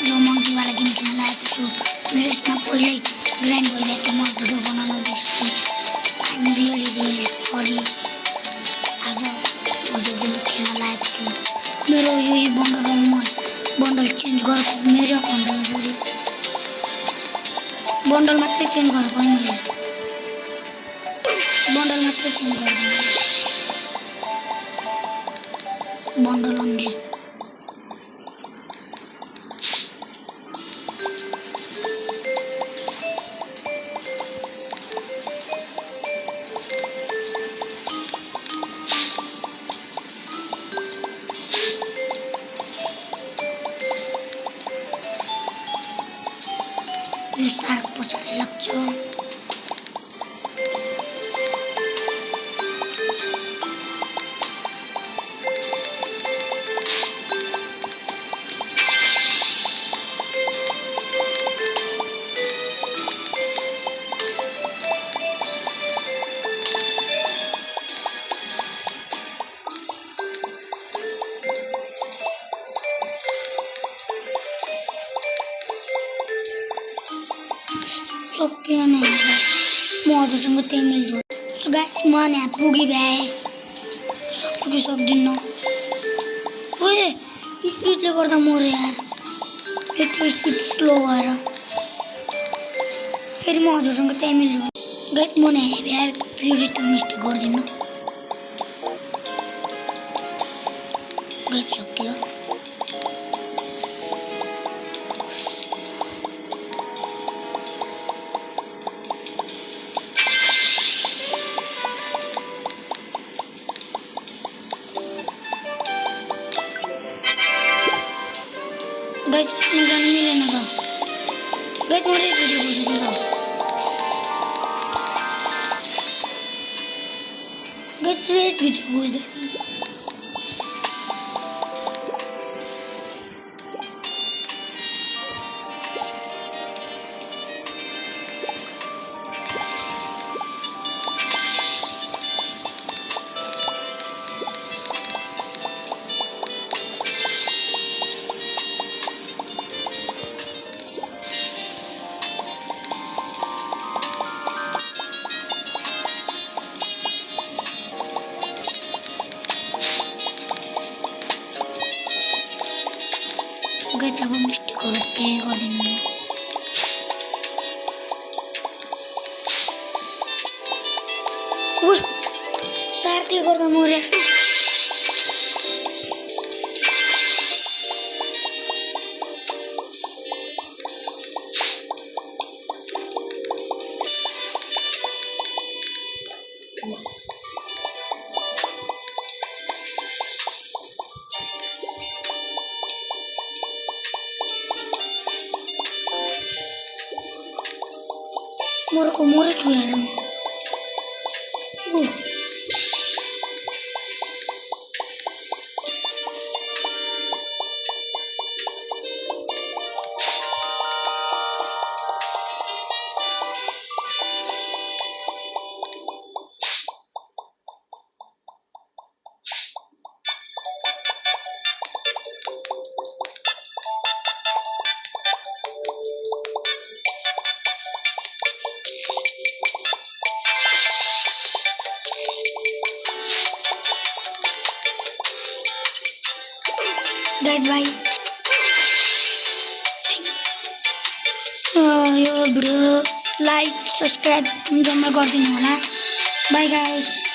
जो मंकी वाला गेम खेल्न लागेको छु मेरो यसमा पहिल्यै ग्राइन्ड भइरहेको म भिडियो बनाउन बिर्सेँ आइ एम रियली सरी आज भिडियो गेम खेल्न लागेको छु मेरो यो बन्डल चेन्ज गरेको मेरो अकाउन्ट हो बन्डल मात्रै चेन्ज गरेको है मैले बन्डल मात्रै चेन्ज गरेको बन्डल only यो सार्क पछाडि लाग्छ सक्यो नि म हजुरसँग त्यही मिल्छु सो गाइस म यहाँ पुगी भए सक्छु कि सक्दिनँ ओए स्पिडले गर्दा मरे यार यत्रो स्पिड स्लो भएर फेरि म हजुरसँग त्यही मिल्छु गाइस म यहाँ भए फेरि त्यो मिस्टेक गर्दिनँ गाइस सक्यो गाइस इसमें जाने मिलेन त गाइस म रेड भिडियो बसेको त गाइस रेड भिडियो बस्दै गाइस अब मिस्टेकहरु केही गर्दिनँ ओइ सार्कले गर्दा मरे मोरे छु यार guys bye यो भिडियो लाइक सब्स्क्राइब जम्मा गरिदिनु होला बाइ गाइस